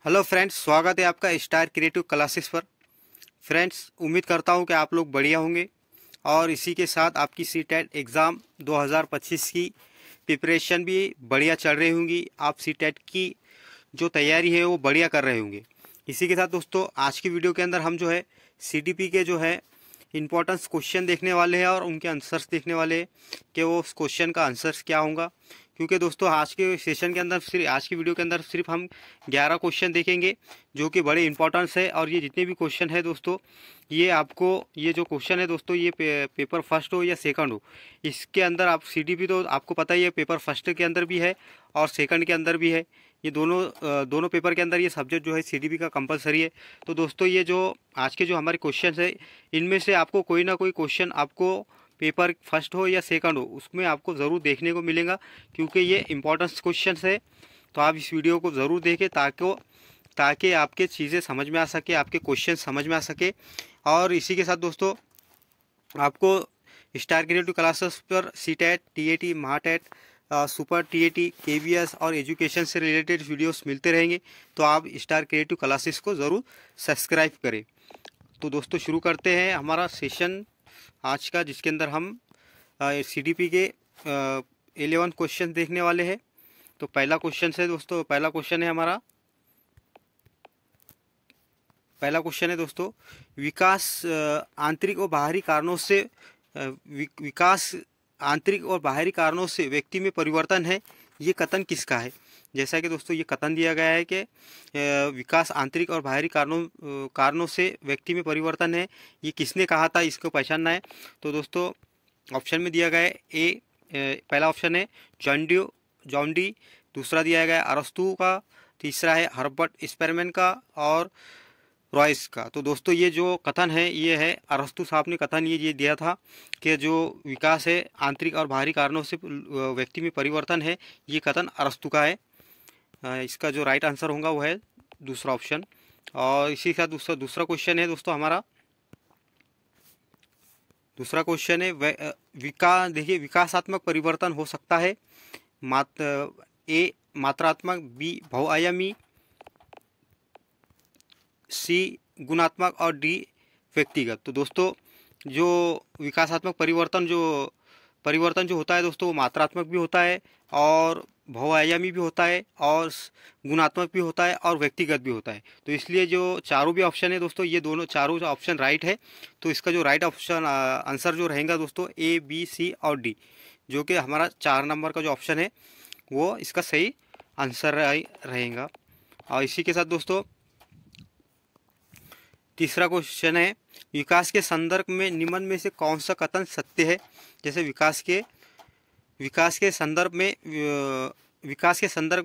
Hello friends, स्वागत है आपका स्टार क्रिएटिव क्लासेस पर। फ्रेंड्स, उम्मीद करता हूं कि आप लोग बढ़िया होंगे और इसी के साथ आपकी सीटेट एग्ज़ाम 2025 की प्रिपरेशन भी बढ़िया चल रही होंगी। आप सीटेट की जो तैयारी है वो बढ़िया कर रहे होंगे। इसी के साथ दोस्तों, आज की वीडियो के अंदर हम जो है सीडीपी के जो है इम्पोर्टेंस क्वेश्चन देखने वाले हैं और उनके आंसर्स देखने वाले हैं कि वो उस क्वेश्चन का आंसर्स क्या होगा। क्योंकि दोस्तों, आज के सेशन के अंदर सिर्फ आज की वीडियो के अंदर सिर्फ हम 11 क्वेश्चन देखेंगे जो कि बड़े इंपॉर्टेंस है। और ये जितने भी क्वेश्चन है दोस्तों, ये आपको ये जो क्वेश्चन है दोस्तों, ये पेपर फर्स्ट हो या सेकंड हो, इसके अंदर आप सीडीपी तो आपको पता ही है, पेपर फर्स्ट के अंदर भी है और सेकंड के अंदर भी है। ये दोनों पेपर के अंदर ये सब्जेक्ट जो है सीडीपी का कंपलसरी है। तो दोस्तों, ये जो आज के जो हमारे क्वेश्चन है, इनमें से आपको कोई ना कोई क्वेश्चन आपको पेपर फर्स्ट हो या सेकंड हो, उसमें आपको ज़रूर देखने को मिलेगा, क्योंकि ये इंपॉर्टेंस क्वेश्चन है। तो आप इस वीडियो को ज़रूर देखें ताकि आपके चीज़ें समझ में आ सके, आपके क्वेश्चन समझ में आ सके। और इसी के साथ दोस्तों, आपको स्टार क्रिएटिव क्लासेस पर CTET, TAT, MAHATET, super TAT, KVS और एजुकेशन से रिलेटेड वीडियोस मिलते रहेंगे। तो आप स्टार क्रिएटिव क्लासेस को ज़रूर सब्सक्राइब करें। तो दोस्तों, शुरू करते हैं हमारा सेशन आज का, जिसके अंदर हम सीडीपी के 11 क्वेश्चन देखने वाले हैं। तो पहला क्वेश्चन है दोस्तों, पहला क्वेश्चन है दोस्तों, विकास आंतरिक और बाहरी कारणों से विकास आंतरिक और बाहरी कारणों से व्यक्ति में परिवर्तन है, ये कथन किसका है। जैसा कि दोस्तों ये कथन दिया गया है कि विकास आंतरिक और बाहरी कारणों से व्यक्ति में परिवर्तन है, ये किसने कहा था, इसको पहचानना है। तो दोस्तों, ऑप्शन में दिया गया है पहला ऑप्शन है जॉन डी, दूसरा दिया गया है अरस्तु का, तीसरा है हर्बर्ट स्पेरमैन का और रॉयस का। तो दोस्तों, ये जो कथन है ये है अरस्तु साहब ने कथन ये दिया था कि जो विकास है आंतरिक और बाहरी कारणों से व्यक्ति में परिवर्तन है, ये कथन अरस्तु का है। इसका जो राइट आंसर होगा वो है दूसरा ऑप्शन। और इसी के साथ दूसरा क्वेश्चन है दोस्तों हमारा, दूसरा क्वेश्चन है देखिए, विकासात्मक परिवर्तन हो सकता है ए मात्रात्मक, बी बहुआयामी, सी गुणात्मक और डी व्यक्तिगत। तो दोस्तों, जो विकासात्मक परिवर्तन जो होता है दोस्तों, वो मात्रात्मक भी होता है और बहुआयामी भी होता है और गुणात्मक भी होता है और व्यक्तिगत भी होता है। तो इसलिए जो चारों भी ऑप्शन है दोस्तों, ये दोनों चारों ऑप्शन राइट है। तो इसका जो राइट ऑप्शन आंसर जो रहेगा दोस्तों, ए, बी, सी और डी, जो कि हमारा 4 नंबर का जो ऑप्शन है वो इसका सही आंसर रहेगा। और इसी के साथ दोस्तों, तीसरा क्वेश्चन है, विकास के संदर्भ में निम्न में से कौन सा कथन सत्य है। जैसे विकास के संदर्भ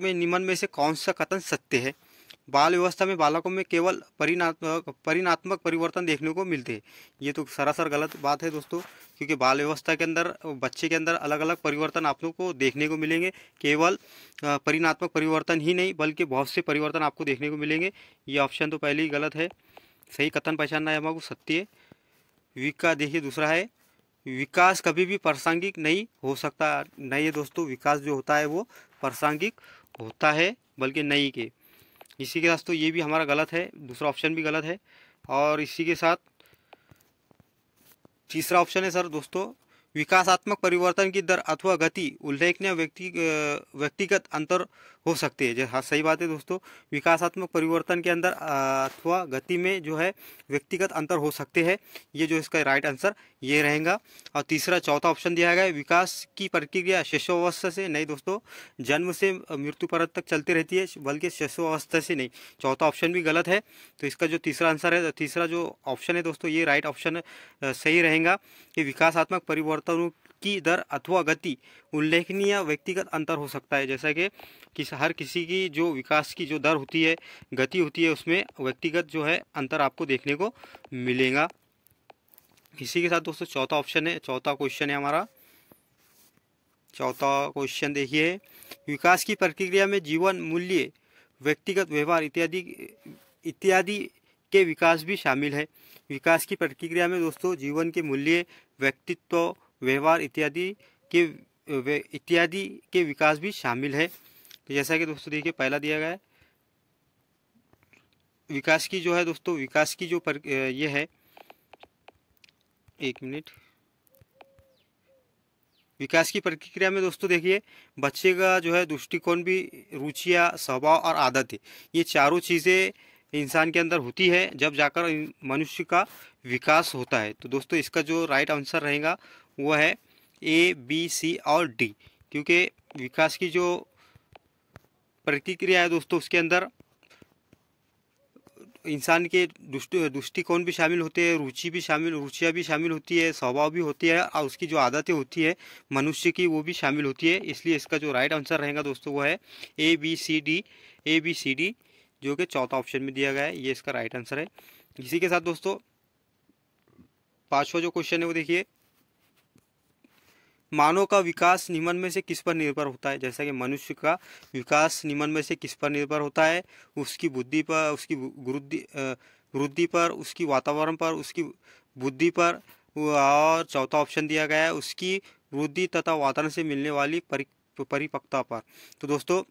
में निम्न में से कौन सा कथन सत्य है। बाल व्यवस्था में बालकों में केवल परिणात्मक परिवर्तन देखने को मिलते हैं। ये तो सरासर गलत बात है दोस्तों, क्योंकि बाल व्यवस्था के अंदर बच्चे के अंदर अलग अलग परिवर्तन आप लोग को देखने को मिलेंगे। केवल परिणात्मक परिवर्तन ही नहीं, बल्कि बहुत से परिवर्तन आपको देखने को मिलेंगे। ये ऑप्शन तो पहले ही गलत है। सही कथन पहचानना है हमारे सत्य। देखिए दूसरा है, विकास कभी भी प्रासंगिक नहीं हो सकता। नहीं है दोस्तों, विकास जो होता है वो प्रासंगिक होता है, बल्कि नहीं के। इसी के साथ तो ये भी हमारा गलत है, दूसरा ऑप्शन भी गलत है। और इसी के साथ तीसरा ऑप्शन है सर दोस्तों, विकासात्मक परिवर्तन की दर अथवा गति उल्लेखनीय व्यक्तिगत अंतर हो सकते हैं। हाँ, सही बात है दोस्तों, विकासात्मक परिवर्तन के अंदर अथवा गति में जो है व्यक्तिगत अंतर हो सकते हैं। ये जो इसका राइट आंसर ये रहेगा। और चौथा ऑप्शन दिया गया है, विकास की प्रक्रिया शिशुअवस्था से नहीं दोस्तों, जन्म से मृत्यु पर्यंत तक चलती रहती है, बल्कि शिशुअवस्था से नहीं। चौथा ऑप्शन भी गलत है। तो इसका जो तीसरा आंसर है, तीसरा जो ऑप्शन है दोस्तों, ये राइट ऑप्शन सही रहेगा कि विकासात्मक परिवर्तनों की दर अथवा गति उल्लेखनीय व्यक्तिगत अंतर हो सकता है। जैसा कि हर किसी की जो विकास की जो दर होती है, गति होती है, उसमें व्यक्तिगत जो है अंतर आपको देखने को मिलेगा। इसी के साथ दोस्तों चौथा क्वेश्चन है हमारा। चौथा क्वेश्चन देखिए, विकास की प्रक्रिया में जीवन मूल्य, व्यक्तिगत व्यवहार इत्यादि के विकास भी शामिल है। विकास की प्रक्रिया में दोस्तों जीवन के मूल्य, व्यक्तित्व, व्यवहार इत्यादि के विकास भी शामिल है। तो जैसा कि दोस्तों देखिए, पहला दिया गया है विकास की जो है दोस्तों, विकास की जो ये है, एक मिनट, विकास की प्रक्रिया में दोस्तों देखिए, बच्चे का जो है दृष्टिकोण भी, रुचियाँ, स्वभाव और आदतें, ये चारों चीज़ें इंसान के अंदर होती है, जब जाकर मनुष्य का विकास होता है। तो दोस्तों इसका जो राइट आंसर रहेगा वो है ए, बी, सी और डी, क्योंकि विकास की जो प्रक्रिया है दोस्तों, उसके अंदर इंसान के दृष्टिकोण भी शामिल होते हैं, रुचियाँ भी शामिल होती है, स्वभाव भी होती है, और उसकी जो आदतें होती है मनुष्य की, वो भी शामिल होती है। इसलिए इसका जो राइट आंसर रहेगा दोस्तों वो है A B C D, A B C D, जो कि चौथा ऑप्शन में दिया गया है, ये इसका राइट आंसर है। इसी के साथ दोस्तों पांचवा जो क्वेश्चन है वो देखिए, मानव का विकास निम्न में से किस पर निर्भर होता है। जैसा कि मनुष्य का विकास निम्न में से किस पर निर्भर होता है, उसकी बुद्धि पर, उसकी वृद्धि पर, उसकी वातावरण पर, उसकी बुद्धि पर, और चौथा ऑप्शन दिया गया है उसकी वृद्धि तथा वातावरण से मिलने वाली परिपक्वता पर। तो दोस्तों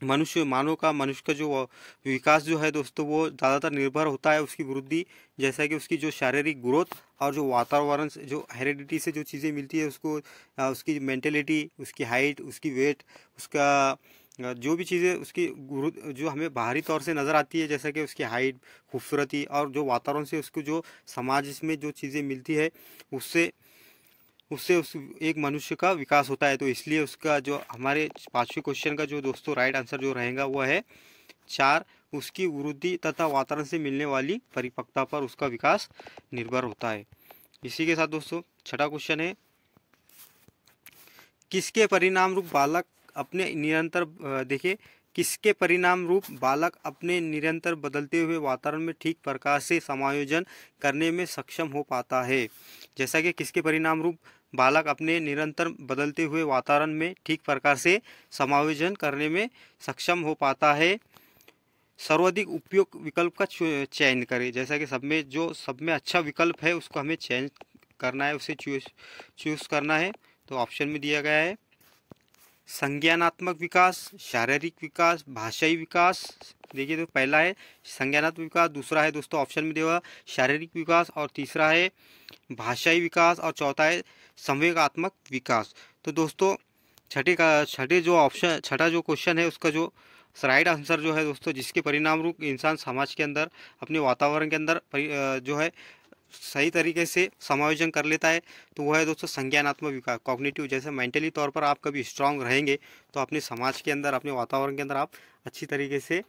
मनुष्य का जो विकास जो है दोस्तों, वो ज़्यादातर निर्भर होता है उसकी वृद्धि, जैसा कि उसकी जो शारीरिक ग्रोथ और जो वातावरण से, जो हेरिडिटी से जो चीज़ें मिलती है उसको, उसकी मेंटेलिटी, उसकी हाइट, उसकी वेट, उसका जो भी चीज़ें उसकी ग्रोथ जो हमें बाहरी तौर से नज़र आती है, जैसा कि उसकी हाइट, खूबसूरती, और जो वातावरण से उसको जो समाज में जो चीज़ें मिलती है, उससे उससे उस एक मनुष्य का विकास होता है। तो इसलिए उसका जो हमारे पांचवें क्वेश्चन का जो दोस्तों राइट आंसर जो रहेगा वो है 4, उसकी वृद्धि तथा वातावरण से मिलने वाली परिपक्वता पर उसका विकास निर्भर होता है। इसी के साथ दोस्तों छठा क्वेश्चन है, किसके परिणाम रूप बालक अपने निरंतर देखिए, किसके परिणाम रूप बालक अपने निरंतर बदलते हुए वातावरण में ठीक प्रकार से समायोजन करने में सक्षम हो पाता है। जैसा कि किसके परिणाम रूप बालक अपने निरंतर बदलते हुए वातावरण में ठीक प्रकार से समायोजन करने में सक्षम हो पाता है। सर्वाधिक उपयुक्त विकल्प का चयन करें। जैसा कि सब में अच्छा विकल्प है उसको हमें चयन करना है, उसे चूज करना है। तो ऑप्शन में दिया गया है संज्ञानात्मक विकास, शारीरिक विकास, भाषाई विकास। देखिए तो पहला है संज्ञानात्मक विकास, दूसरा है दोस्तों ऑप्शन में दिया शारीरिक विकास, और तीसरा है भाषाई विकास, और चौथा है संवेगात्मक विकास। तो दोस्तों छठा जो क्वेश्चन है उसका जो राइट आंसर जो है दोस्तों, जिसके परिणाम रूप इंसान समाज के अंदर, अपने वातावरण के अंदर जो है सही तरीके से समायोजन कर लेता है, तो वह है दोस्तों संज्ञानात्मक विकास, कॉग्निटिव। जैसे मेंटली तौर पर आप कभी स्ट्रांग रहेंगे तो अपने समाज के अंदर, अपने वातावरण के अंदर आप अच्छी तरीके से,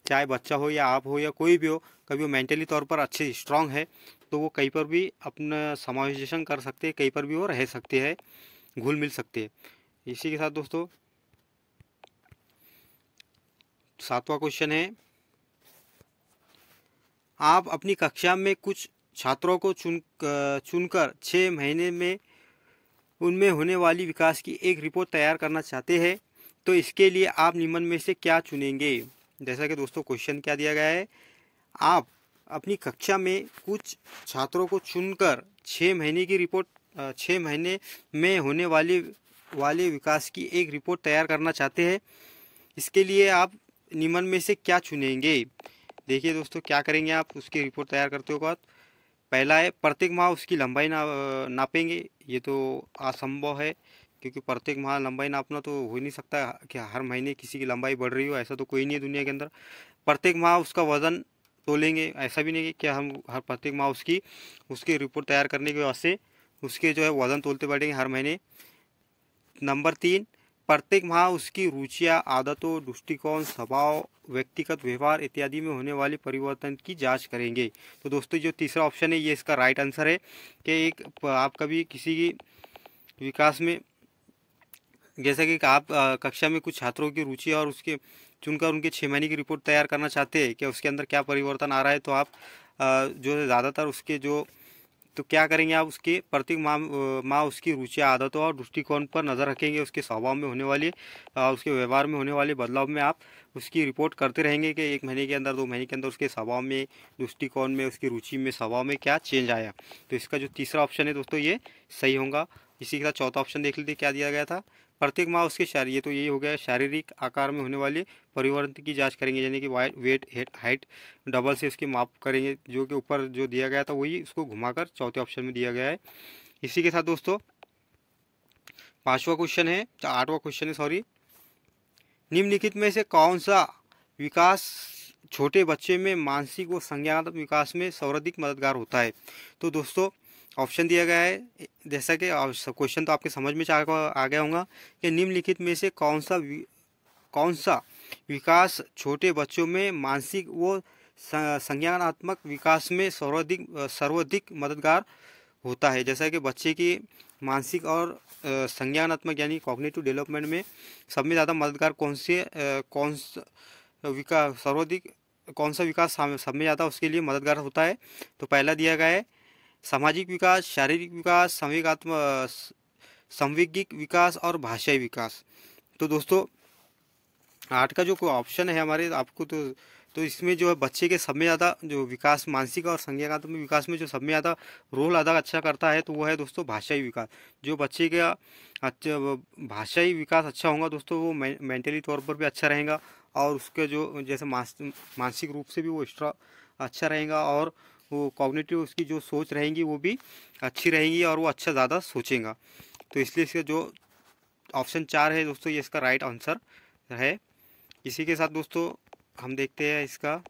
चाहे बच्चा हो या आप हो या कोई भी हो, कभी वो मेंटली तौर पर अच्छे स्ट्रांग है तो वो कहीं पर भी अपना समायोजन कर सकते हैं, कहीं पर भी वो रह सकते हैं, घुल मिल सकते हैं। इसी के साथ दोस्तों सातवां क्वेश्चन है, आप अपनी कक्षा में कुछ छात्रों को चुनकर 6 महीने में उनमें होने वाली विकास की एक रिपोर्ट तैयार करना चाहते हैं, तो इसके लिए आप निम्न में से क्या चुनेंगे। जैसा कि दोस्तों क्वेश्चन क्या दिया गया है, आप अपनी कक्षा में कुछ छात्रों को चुनकर 6 महीने की रिपोर्ट 6 महीने में होने वाले विकास की एक रिपोर्ट तैयार करना चाहते हैं, इसके लिए आप निम्न में से क्या चुनेंगे। देखिए दोस्तों क्या करेंगे आप उसकी रिपोर्ट तैयार करते हो। पहला है प्रत्येक माह उसकी लंबाई नापेंगे, ये तो असंभव है, क्योंकि प्रत्येक माह लंबाई नापना तो हो ही नहीं सकता कि हर महीने किसी की लंबाई बढ़ रही हो, ऐसा तो कोई नहीं है दुनिया के अंदर। प्रत्येक माह उसका वजन तोलेंगे, ऐसा भी नहीं है कि हम हर प्रत्येक माह उसकी रिपोर्ट तैयार करने के वास्ते उसके जो है वजन तोलते बैठेंगे हर महीने। नंबर 3, प्रत्येक माह उसकी रुचियाँ, आदतों, दृष्टिकोण, स्वभाव, व्यक्तिगत व्यवहार इत्यादि में होने वाले परिवर्तन की जांच करेंगे। तो दोस्तों जो तीसरा ऑप्शन है ये इसका राइट आंसर है कि आप कभी किसी की विकास में, जैसा कि आप कक्षा में कुछ छात्रों की रुचि और उसके चुनकर उनके 6 महीने की रिपोर्ट तैयार करना चाहते हैं कि उसके अंदर क्या परिवर्तन आ रहा है, तो आप जो है ज़्यादातर उसके जो, तो क्या करेंगे आप उसके प्रत्येक माह उसकी रुचि, आदतों और दृष्टिकोण पर नज़र रखेंगे, उसके स्वभाव में होने वाले, उसके व्यवहार में होने वाले बदलाव में आप उसकी रिपोर्ट करते रहेंगे कि 1 महीने के अंदर, 2 महीने के अंदर उसके स्वभाव में, दृष्टिकोण में, उसकी रुचि में, स्वभाव में क्या चेंज आया। तो इसका जो तीसरा ऑप्शन है दोस्तों ये सही होगा। इसी के साथ चौथा ऑप्शन देख लीजिए क्या दिया गया था, प्रत्येक माह उसके ये तो यही हो गया, शारीरिक आकार में होने वाले परिवर्तन की जांच करेंगे, यानी कि वेट हाइट डबल से उसकी माप करेंगे, जो कि ऊपर जो दिया गया था वही उसको घुमाकर चौथे ऑप्शन में दिया गया है। इसी के साथ दोस्तों आठवां क्वेश्चन है सॉरी, निम्नलिखित में से कौन सा विकास छोटे बच्चे में मानसिक व संज्ञानात्मक विकास में सर्वाधिक मददगार होता है। तो दोस्तों ऑप्शन दिया गया है, जैसा कि क्वेश्चन तो आपके समझ में आ गया होगा कि निम्नलिखित में से कौन सा विकास छोटे बच्चों में मानसिक व संज्ञानात्मक विकास में सर्वाधिक मददगार होता है। जैसा कि बच्चे की मानसिक और संज्ञानात्मक यानी कॉग्निटिव डेवलपमेंट में सब में ज़्यादा मददगार कौन सा विकास सब में ज़्यादा उसके लिए मददगार होता है। तो पहला दिया गया है सामाजिक विकास, शारीरिक विकास, संवैगिक विकास और भाषाई विकास। तो दोस्तों 8 का जो ऑप्शन है हमारे आपको तो इसमें जो है बच्चे के सब में ज़्यादा जो विकास मानसिक और संज्ञानात्मक विकास में जो सब में ज़्यादा रोल अदा अच्छा करता है तो वो है दोस्तों भाषाई विकास। जो बच्चे का अच्छा भाषाई विकास अच्छा होगा दोस्तों वो मेंटली तौर पर भी अच्छा रहेगा और उसके जो जैसे मानसिक रूप से भी वो एक्स्ट्रा अच्छा रहेगा और वो कॉग्निटिव उसकी जो सोच रहेंगी वो भी अच्छी रहेंगी और वो अच्छा ज़्यादा सोचेगा। तो इसलिए इसका जो ऑप्शन 4 है दोस्तों ये इसका राइट आंसर है। इसी के साथ दोस्तों हम देखते हैं इसका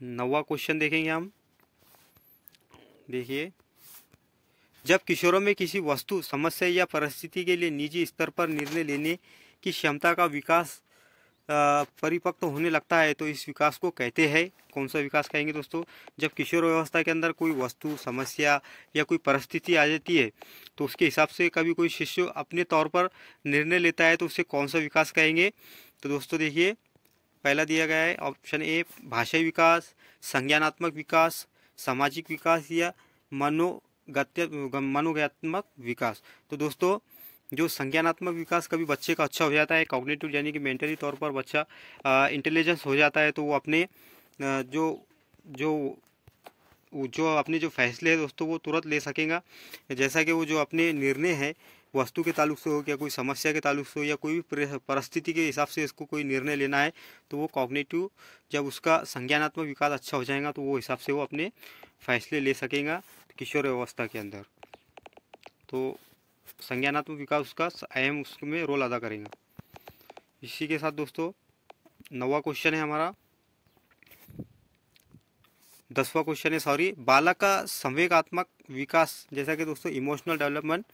9वां क्वेश्चन देखेंगे हम। देखिए, जब किशोरों में किसी वस्तु, समस्या या परिस्थिति के लिए निजी स्तर पर निर्णय लेने की क्षमता का विकास परिपक्व होने लगता है तो इस विकास को कहते हैं, कौन सा विकास कहेंगे दोस्तों? जब किशोर अवस्था के अंदर कोई वस्तु, समस्या या कोई परिस्थिति आ जाती है तो उसके हिसाब से कभी कोई शिशु अपने तौर पर निर्णय लेता है तो उसे कौन सा विकास कहेंगे? तो दोस्तों देखिए, पहला दिया गया है ऑप्शन ए भाषाई विकास, संज्ञानात्मक विकास, सामाजिक विकास या मनोज्ञात्मक विकास। तो दोस्तों जो संज्ञानात्मक विकास कभी बच्चे का अच्छा हो जाता है, कॉग्निटिव यानी कि मेंटली तौर पर बच्चा इंटेलिजेंस हो जाता है तो वो अपने जो अपने जो फैसले हैं दोस्तों वो तुरंत ले सकेगा। जैसा कि वो जो अपने निर्णय है वस्तु के ताल्लुक से हो या कोई समस्या के ताल्लुक से हो या कोई भी परिस्थिति के हिसाब से इसको कोई निर्णय लेना है तो वो कॉग्निटिव जब उसका संज्ञानात्मक विकास अच्छा हो जाएगा तो वो हिसाब से वो अपने फैसले ले सकेगा किशोर अवस्था के अंदर। तो संज्ञानात्मक विकास उसका अहम उसमें रोल अदा करेगा। इसी के साथ दोस्तों 9वां क्वेश्चन है हमारा, 10वां क्वेश्चन है सॉरी, बालक का संवेगात्मक विकास, जैसा कि दोस्तों इमोशनल डेवलपमेंट,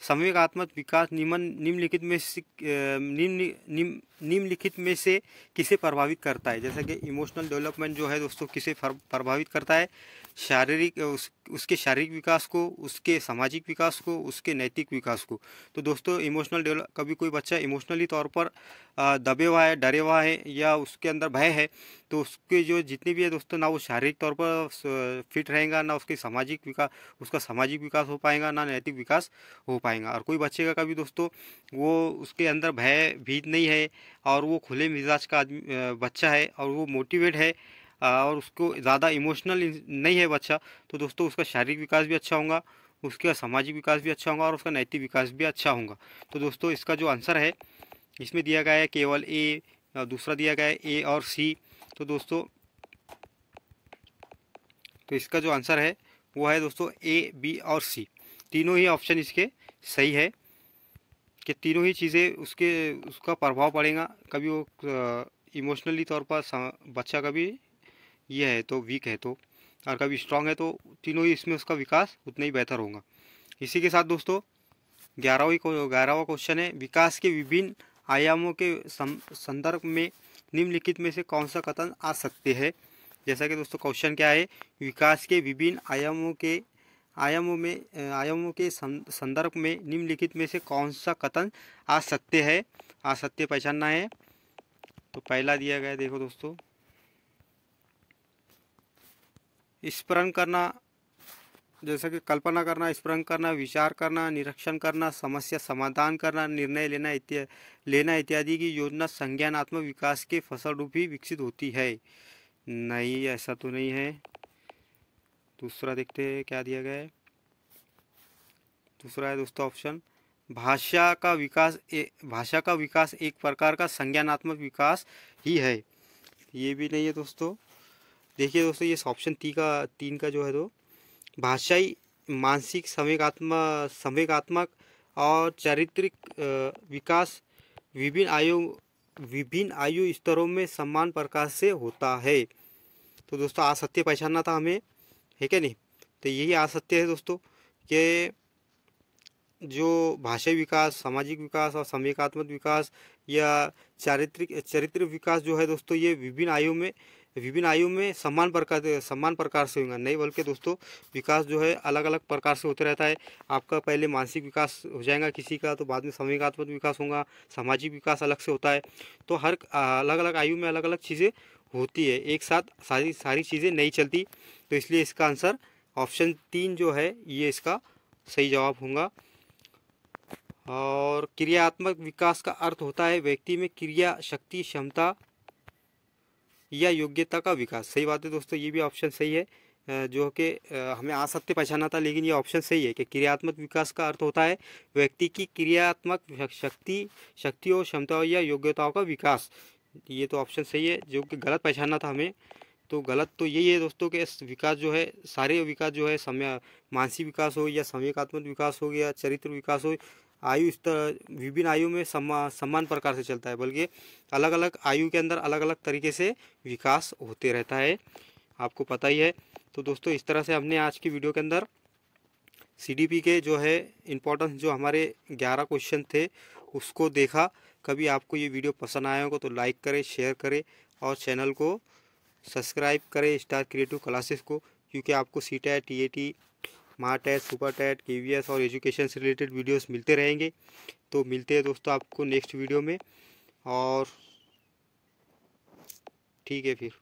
संवेगात्मक विकास निम्नलिखित में से किसे प्रभावित करता है? जैसा कि इमोशनल डेवलपमेंट जो है दोस्तों किसे प्रभावित करता है? उसके शारीरिक विकास को, उसके सामाजिक विकास को, उसके नैतिक विकास को। तो दोस्तों कभी कोई बच्चा इमोशनली तौर पर दबे हुआ है, डरे हुआ है या उसके अंदर भय है तो उसके जो जितने भी है दोस्तों ना वो शारीरिक तौर पर फिट रहेगा, ना उसका सामाजिक विकास हो पाएगा, ना नैतिक विकास हो पाएगा। और कोई बच्चे का कभी दोस्तों वो उसके अंदर भीत नहीं है और वो खुले मिजाज का बच्चा है और वो मोटिवेट है और उसको ज़्यादा इमोशनल नहीं है बच्चा, तो दोस्तों उसका शारीरिक विकास भी अच्छा होगा, उसका सामाजिक विकास भी अच्छा होगा और उसका नैतिक विकास भी अच्छा होगा। तो दोस्तों इसका जो आंसर है इसमें दिया गया है केवल ए, दूसरा दिया गया है ए और सी। तो दोस्तों तो इसका जो आंसर है वो है दोस्तों ए, बी और सी, तीनों ही ऑप्शन इसके सही है कि तीनों ही चीज़ें उसका प्रभाव पड़ेगा। कभी वो इमोशनली तौर पर बच्चा कभी ये है तो वीक है तो, और कभी स्ट्रांग है तो तीनों ही इसमें उसका विकास उतना ही बेहतर होगा। इसी के साथ दोस्तों 11वां क्वेश्चन है, विकास के विभिन्न आयामों के संदर्भ में निम्नलिखित में से कौन सा कथन आ सकते हैं? जैसा कि दोस्तों क्वेश्चन क्या है, विकास के विभिन्न आयामों के संदर्भ में निम्नलिखित में से कौन सा कथन आ सकते हैं? पहचानना है। तो पहला दिया गया है, देखो दोस्तों, स्मरण करना, जैसा कि कल्पना करना, स्मरण करना, विचार करना, निरीक्षण करना, समस्या समाधान करना, निर्णय लेना इत्यादि की योजना संज्ञानात्मक विकास के फलस्वरूप ही विकसित होती है। नहीं, ऐसा तो नहीं है। दूसरा देखते हैं क्या दिया गया है। दूसरा है दोस्तों ऑप्शन, भाषा का विकास एक प्रकार का संज्ञानात्मक विकास ही है। ये भी नहीं है दोस्तों। देखिए दोस्तों, ये ऑप्शन तीन का जो है तो भाषाई, मानसिक, संवेगात्मक और चारित्रिक विकास विभिन्न आयु स्तरों में समान प्रकार से होता है। तो दोस्तों असत्य पहचानना था हमें, है क्या नहीं। तो यही असत्य है दोस्तों कि जो भाषाई विकास, सामाजिक विकास और संवेगात्मक विकास या चरित्र विकास जो है दोस्तों, ये विभिन्न आयु में समान प्रकार से होगा, नहीं बल्कि दोस्तों विकास जो है अलग अलग प्रकार से होते रहता है। आपका पहले मानसिक विकास हो जाएगा किसी का, तो बाद में संवेगात्मक विकास होगा, सामाजिक विकास अलग से होता है। तो हर अलग अलग आयु में अलग अलग चीज़ें होती है, एक साथ सारी चीज़ें नहीं चलती। तो इसलिए इसका आंसर ऑप्शन 3 जो है ये इसका सही जवाब होगा। और क्रियात्मक विकास का अर्थ होता है व्यक्ति में क्रिया शक्ति, क्षमता या योग्यता का विकास। सही बात है दोस्तों, ये भी ऑप्शन सही है, जो कि हमें असत्य पहचाना था, लेकिन ये ऑप्शन सही है कि क्रियात्मक विकास का अर्थ होता है व्यक्ति की क्रियात्मक शक्तियों, क्षमताओं या योग्यताओं का विकास। ये तो ऑप्शन सही है, जो कि गलत पहचाना था हमें। तो गलत तो यही है दोस्तों कि विकास जो है, सारे विकास जो है मानसिक विकास हो या संवेगात्मक विकास हो या चरित्र विकास हो, आयु स्तर विभिन्न आयु में समान प्रकार से चलता है, बल्कि अलग अलग आयु के अंदर अलग अलग तरीके से विकास होते रहता है, आपको पता ही है। तो दोस्तों इस तरह से हमने आज की वीडियो के अंदर सीडीपी के जो है इम्पोर्टेंस, जो हमारे 11 क्वेश्चन थे उसको देखा। कभी आपको ये वीडियो पसंद आया होगा तो लाइक करें, शेयर करें और चैनल को सब्सक्राइब करें स्टार क्रिएटिव क्लासेस को, क्योंकि आपको CTET, TAT, MAHATET, super TET, KVS और एजुकेशन से रिलेटेड वीडियोस मिलते रहेंगे। तो मिलते हैं दोस्तों आपको नेक्स्ट वीडियो में, और ठीक है फिर।